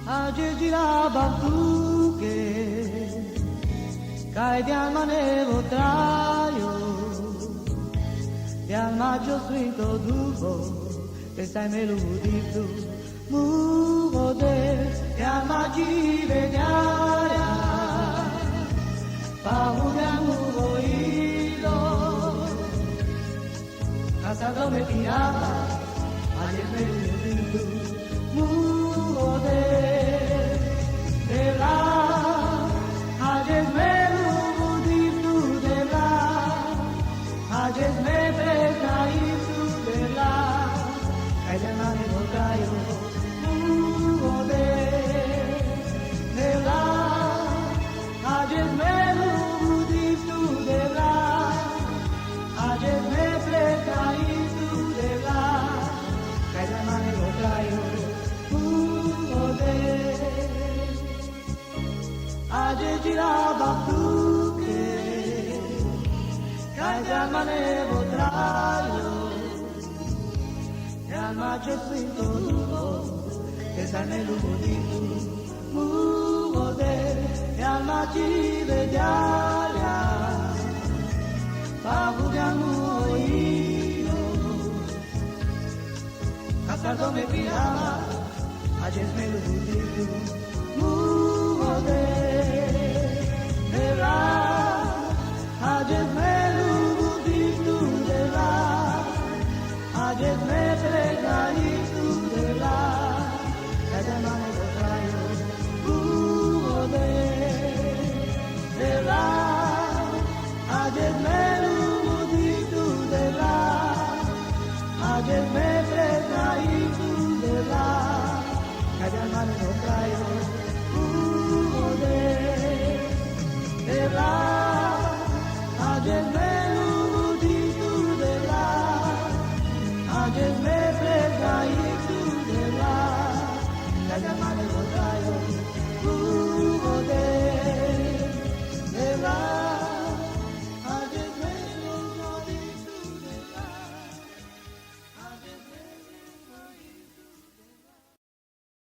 Ajejira babuke Kai diamane botrayo Diama yo soy todo Pesai me lo ditu Mugode Diama jive diara Pahuda mugoilo Casado me tiraba Ayer me lo ditu Mugode Ajejira babuke Kajamane botrayo Yalma jesuito lugo Esane lugo ditu Mugode Yalma jive dialia Pahudiamu oído Casado me piraba Ajes me lugo ditu Mugode Ajes me lubuditu de la Ajes me pregaitu de la Kajamane botrayo de la Ajes me lubuditu de la Ajes me pregaitu de la Kajamane botrayo de la